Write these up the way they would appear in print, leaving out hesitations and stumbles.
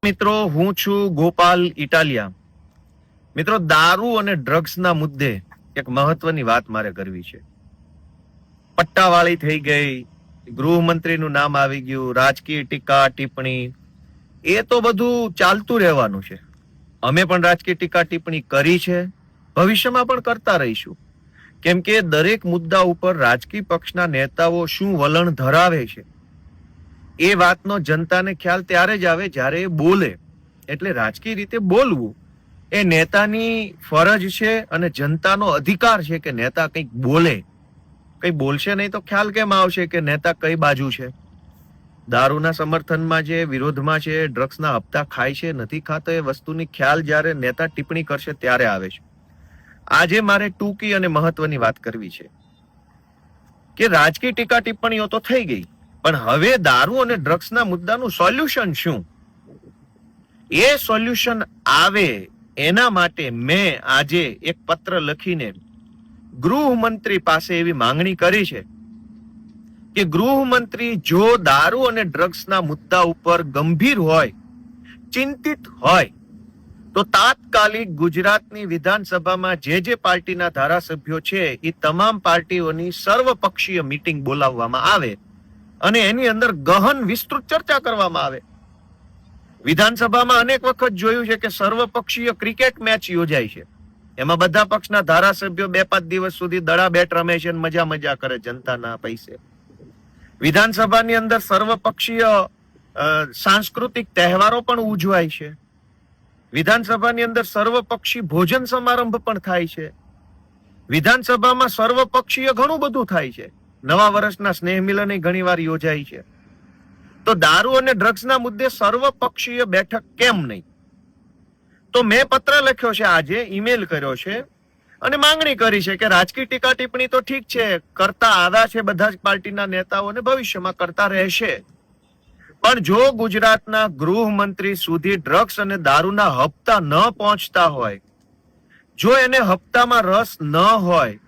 મિત્રો, હું છું ગોપાલ ઇટાલિયા. મિત્રો, દારૂ અને ડ્રગ્સના મુદ્દે એક મહત્વની વાત મારે કરવી છે. પટ્ટાવાળી થઈ ગઈ, ગૃહમંત્રીનું નામ આવી ગયું, રાજકીય ટીકા ટિપ્પણી, એ તો બધું ચાલતું રહેવાનું છે. અમે પણ રાજકીય ટીકા ટિપ્પણી કરી છે, ભવિષ્યમાં પણ કરતા રહીશું. કેમ કે દરેક મુદ્દા ઉપર રાજકીય પક્ષના નેતાઓ શું વલણ ધરાવે છે એ વાતનો જનતાને ખ્યાલ ત્યારે જ આવે જ્યારે એ બોલે. એટલે રાજકીય રીતે બોલવું એ નેતાની ફરજ છે અને જનતાનો અધિકાર છે કે નેતા કંઈક બોલે. કંઈ બોલશે નહીં તો ખ્યાલ કેમ આવશે કે નેતા કઈ બાજુ છે? દારૂના સમર્થનમાં છે, વિરોધમાં છે, ડ્રગ્સના હપ્તા ખાય છે, નથી ખાતો, એ વસ્તુની ખ્યાલ જ્યારે નેતા ટિપ્પણી કરશે ત્યારે આવે છે. આજે મારે ટૂંકી અને મહત્વની વાત કરવી છે કે રાજકીય ટીકા ટિપ્પણીઓ તો થઈ ગઈ, પણ હવે દારૂ અને ડ્રગ્સના મુદ્દાનું સોલ્યુશન શું? એ સોલ્યુશન આવે એના માટે મેં આજે એક પત્ર લખીને ગૃહમંત્રી પાસે એવી માંગણી કરી છે કે ગૃહમંત્રી જો દારૂ અને ડ્રગ્સના મુદ્દા ઉપર ગંભીર હોય, ચિંતિત હોય, તો તાત્કાલિક ગુજરાતની વિધાનસભામાં જે પાર્ટીના ધારાસભ્યો છે એ તમામ પાર્ટીઓની સર્વપક્ષીય મીટિંગ બોલાવવામાં આવે અને એની અંદર ગહન વિસ્તૃત ચર્ચા કરવામાં આવે. વિધાનસભામાં અનેક વખત જોયું છે કે સર્વપક્ષીય ક્રિકેટ મેચ યોજાય છે, એમાં બધા પક્ષના ધારાસભ્યો 2-5 દિવસ સુધી દડા બેટ રમે છે, મજા કરે જનતાના પૈસે. વિધાનસભાની અંદર સર્વપક્ષીય સાંસ્કૃતિક તહેવારો પણ ઉજવાય છે. વિધાનસભાની અંદર સર્વપક્ષી ભોજન સમારંભ પણ થાય છે. વિધાનસભામાં સર્વપક્ષીય ઘણું બધું થાય છે. નવા વર્ષના સ્નેહ મિલન ઘણી વાર યોજાય છે. તો દારૂ અને ડ્રગ્સના મુદ્દે સર્વપક્ષીય બેઠક કેમ નહીં? તો મેં પત્ર લખ્યો છે, આજે ઈમેલ કર્યો છે અને માંગણી કરી છે કે રાજકીય ટીકા ટિપ્પણી તો ઠીક છે, કરતા આવ્યા છે બધા જ પાર્ટીના નેતાઓને, ભવિષ્યમાં કરતા રહેશે. પણ જો ગુજરાતના ગૃહમંત્રી સુધી ડ્રગ્સ અને દારૂના હપ્તા ન પહોંચતા હોય, જો એને હપ્તામાં રસ ન હોય,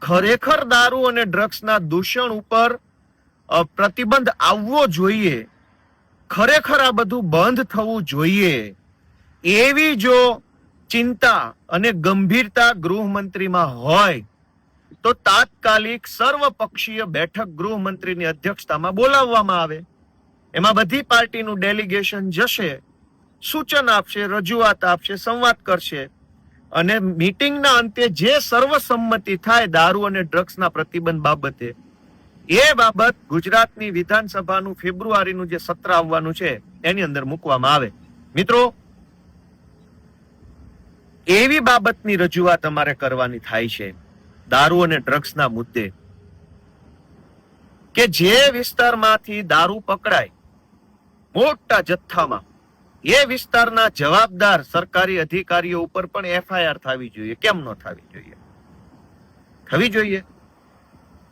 ખરેખર દારૂ અને ડ્રગ્સના દૂષણ ઉપર પ્રતિબંધ આવવો જોઈએ, ખરેખર આ બધું બંધ થવું જોઈએ, એવી જો ચિંતા અને ગંભીરતા ગૃહમંત્રીમાં હોય તો તાત્કાલિક સર્વપક્ષીય બેઠક ગૃહમંત્રીની અધ્યક્ષતામાં બોલાવવામાં આવે. એમાં બધી પાર્ટીનું ડેલિગેશન જશે, સૂચન આપશે, રજૂઆત આપશે, સંવાદ કરશે અને મીટિંગના અંતે જે સર્વસંમતિ થાય દારૂ અને ડ્રગ્સના પ્રતિબંધ બાબતે, એ બાબત ગુજરાતની વિધાનસભાનું ફેબ્રુઆરીનું જે સત્ર આવવાનું છે એની અંદર મૂકવામાં આવે. મિત્રો, એવી બાબતની રજૂઆત અમારે કરવાની થાય છે દારૂ અને ડ્રગ્સના મુદ્દે કે જે વિસ્તારમાંથી દારૂ પકડાય મોટા જથ્થામાં, એ વિસ્તારના જવાબદાર સરકારી અધિકારીઓ ઉપર પણ એફઆઈઆર થવી જોઈએ. કેમ ન થવી જોઈએ? થવી જોઈએ.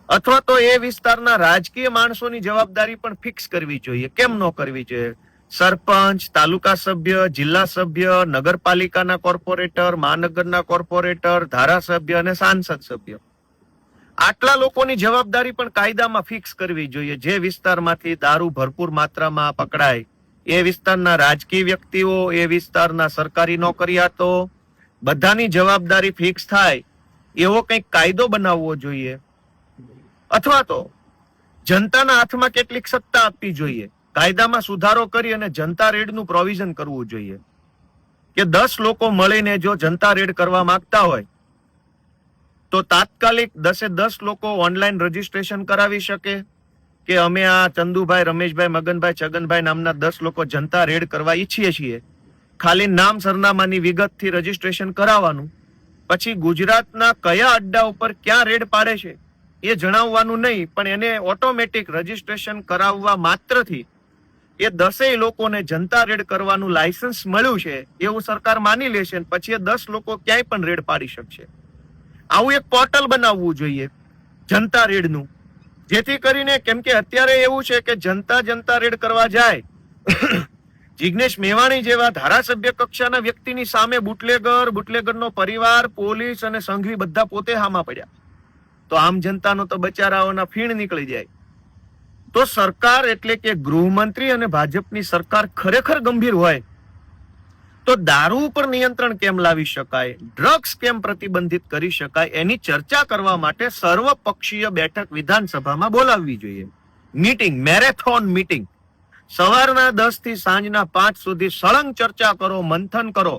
અથવા તો એ વિસ્તારના રાજકીય માણસોની જવાબદારી પણ ફિક્સ કરવી જોઈએ. કેમ ન કરવી જોઈએ? સરપંચ, તાલુકા સભ્ય, જિલ્લા સભ્ય, નગરપાલિકાના કોર્પોરેટર, મહાનગરના કોર્પોરેટર, ધારાસભ્ય અને સાંસદ સભ્ય, આટલા લોકોની જવાબદારી પણ કાયદામાં ફિક્સ કરવી જોઈએ. જે વિસ્તારમાંથી દારૂ ભરપૂર માત્રામાં પકડાય, એ વિસ્તારના રાજકીય વ્યક્તિઓ, એ વિસ્તારના સરકારી નોકરિયાતો, બધાની જવાબદારી ફિક્સ થાય એવો કંઈક કાયદો બનાવવો જોઈએ. અથવા તો જનતાના હાથમાં કેટલીક સત્તા આપવી જોઈએ. કાયદામાં સુધારો કરી અને જનતા રેડનું પ્રોવિઝન કરવું જોઈએ કે 10 લોકો મળીને જો જનતા રેડ કરવા માંગતા હોય તો તાત્કાલિક 10 લોકો ઓનલાઈન રજીસ્ટ્રેશન કરાવી શકે કે અમે આ ચંદુભાઈ, રમેશભાઈ, મગનભાઈ, છગનભાઈ નામના 10 લોકો જનતા રેડ કરવા ઈચ્છીએ છીએ. ખાલી નામ સરનામાની વિગતથી રજીસ્ટ્રેશન કરાવવાનું. પછી ગુજરાતના કયા અડ્ડા ઉપર ક્યાં રેડ પાડે છે એ જણાવવાનું નહીં, પણ એને ઓટોમેટિક રજીસ્ટ્રેશન કરાવવા માત્રથી એ 10 લોકોને જનતા રેડ કરવાનું લાયસન્સ મળ્યું છે એવું સરકાર માની લેશે, પછી એ 10 લોકો ક્યાંય પણ રેડ પાડી શકશે. આવું એક પોર્ટલ બનાવવું જોઈએ જનતા રેડનું, જેથી કરીને, કેમ કે અત્યારે એવું છે કે જનતા રેડ કરવા જાય, જિગ્નેશ મેવાણી જેવા ધારાસભ્ય કક્ષાના વ્યક્તિની સામે બુટલેગરનો પરિવાર, પોલીસ અને સંઘવી બધા પોતે હામાં પડ્યા, તો આમ જનતાનો તો બચારાઓના ફીણ નીકળી જાય. તો સરકાર એટલે કે ગૃહમંત્રી અને ભાજપની સરકાર ખરેખર ગંભીર હોય તો દારૂ ઉપર નિયંત્રણ કેમ લાવી શકાય, ડ્રગ્સ કેમ પ્રતિબંધિત કરી શકાય, એની ચર્ચા કરવા માટે સર્વપક્ષીય બેઠક વિધાનસભામાં બોલાવવી જોઈએ. મીટિંગ, મેરેથોન મીટિંગ, સવારના 10 થી સાંજના 5 સુધી સળંગ ચર્ચા કરો, મંથન કરો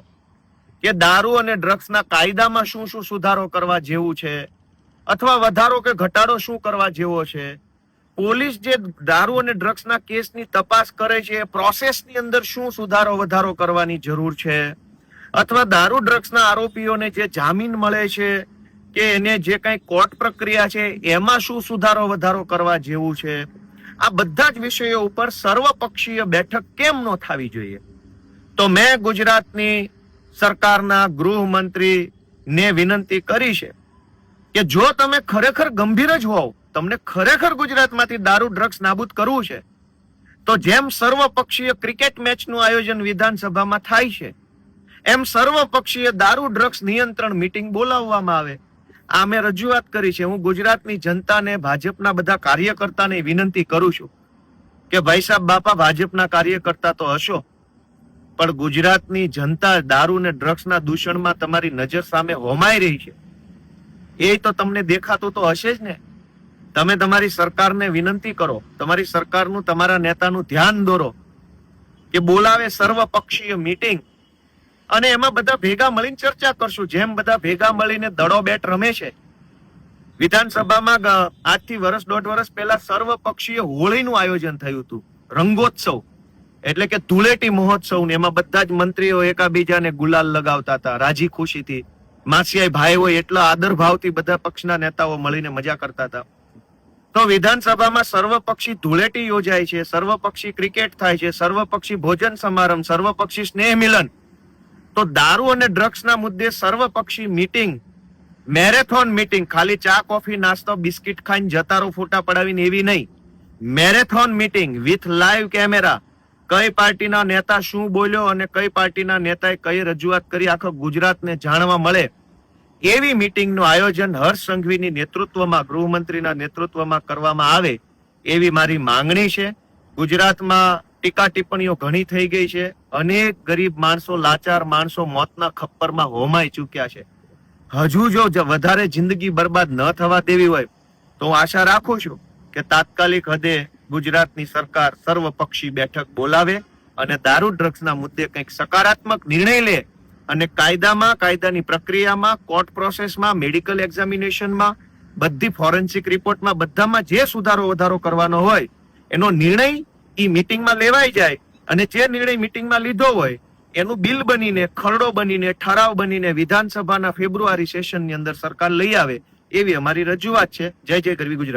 કે દારૂ અને ડ્રગ્સના કાયદામાં શું શું સુધારો કરવા જેવું છે અથવા વધારો કે ઘટાડો શું કરવા જેવો છે. પોલીસ જે દારૂ અને ડ્રગ્સના કેસની તપાસ કરે છે એ પ્રોસેસની અંદર શું સુધારો વધારો કરવાની જરૂર છે, અથવા દારૂ ડ્રગ્સના આરોપીઓને જે જામીન મળે છે કે એને જે કઈ કોર્ટ પ્રક્રિયા છે એમાં શું સુધારો વધારો કરવા જેવું છે. આ બધા જ વિષયો ઉપર સર્વપક્ષીય બેઠક કેમ ન થવી જોઈએ. તો મેં ગુજરાતની સરકારના ગૃહમંત્રી ને વિનંતી કરી છે કે જો તમે ખરેખર ગંભીર જ હોવ, તમને ખરેખર ગુજરાતમાંથી દારૂ ડ્રગ્સ નાબૂદ કરવું છે, તો જેમ સર્વપક્ષીય ક્રિકેટ મેચનું આયોજન વિધાનસભામાં થાય છે એમ સર્વપક્ષીય દારૂ ડ્રગ્સ નિયંત્રણ મીટિંગ બોલાવવામાં આવે. આ મેં રજૂઆત કરી છે. હું ગુજરાતની જનતાને, ભાજપના બધા કાર્યકર્તાને વિનંતી કરું છું કે ભાઈ સાહેબ બાપા, ભાજપના કાર્યકર્તા તો હશો, પણ ગુજરાતની જનતા દારૂ ને ડ્રગ્સના દૂષણમાં તમારી નજર સામે હોમાઈ રહી છે એ તો તમને દેખાતું તો હશે જ ને. તમે તમારી સરકારને વિનંતી કરો, તમારી સરકારનું, તમારા નેતાનું ધ્યાન દોરો કે બોલાવે સર્વપક્ષીય મીટિંગ અને એમાં બધા ભેગા મળીને ચર્ચા કરશું. જેમ બધા ભેગા મળીને દડો બેટ રમે છે. વિધાનસભામાં આજથી વર્ષ 1.5 વર્ષ પહેલા સર્વપક્ષીય હોળીનું આયોજન થયું હતું, રંગોત્સવ એટલે કે ધૂળેટી મહોત્સવ, ને એમાં બધા જ મંત્રીઓ એકાબીજાને ગુલાલ લગાવતા હતા રાજી ખુશીથી. માસિયાઈ ભાઈ હોય એટલા આદર ભાવથી બધા પક્ષના નેતાઓ મળીને મજા કરતા હતા. તો વિધાનસભામાં સર્વપક્ષી ધૂળેટી યોજાય છે, સર્વપક્ષી ક્રિકેટ થાય છે, સર્વપક્ષી ભોજન સમારંભ, સર્વપક્ષી સ્નેહ મિલન. તો દારૂ અને ડ્રગ્સના મુદ્દે સર્વપક્ષી મીટિંગ, મેરેથોન મીટિંગ, ખાલી ચા કોફી નાસ્તો બિસ્કિટ ખાઈને જતારો ફોટા પડાવીને એવી નહીં. Marathon meeting with live camera, કઈ પાર્ટીના નેતા શું બોલ્યો અને કઈ પાર્ટીના નેતાએ કઈ રજૂઆત કરી આખો ગુજરાતને જાણવા મળે એવી મીટિંગનું આયોજન હર્ષ સંઘવીની નેતૃત્વમાં, ગૃહમંત્રીના નેતૃત્વમાં કરવામાં આવે એવી મારી માંગણી છે. ગુજરાતમાં ટીકા ટિપ્પણીઓ ઘણી થઈ ગઈ છે. અનેક ગરીબ માણસો, લાચાર માણસો મોતના ખપ્પરમાં હોમાઈ ચૂક્યા છે. હજુ જો વધારે જિંદગી બરબાદ ન થવા દેવી હોય તો હું આશા રાખું છું કે તાત્કાલિક હદે ગુજરાતની સરકાર સર્વપક્ષી બેઠક બોલાવે અને દારૂ ડ્રગ્સના મુદ્દે કંઈક સકારાત્મક નિર્ણય લે અને કાયદામાં, કાયદાની પ્રક્રિયામાં, કોર્ટ પ્રોસેસમાં, મેડિકલ એક્ઝામિનેશનમાં, બધી ફોરેન્સિક રિપોર્ટમાં, બધામાં જે સુધારો વધારો કરવાનો હોય એનો નિર્ણય ઈ મીટિંગમાં લેવાઈ જાય અને જે નિર્ણય મીટિંગમાં લીધો હોય એનું બિલ બનીને, ખરડો બનીને, ઠરાવ બનીને વિધાનસભાના ફેબ્રુઆરી સેશનની અંદર સરકાર લઈ આવે એવી અમારી રજૂઆત છે. જય જય ગરવી ગુજરાત.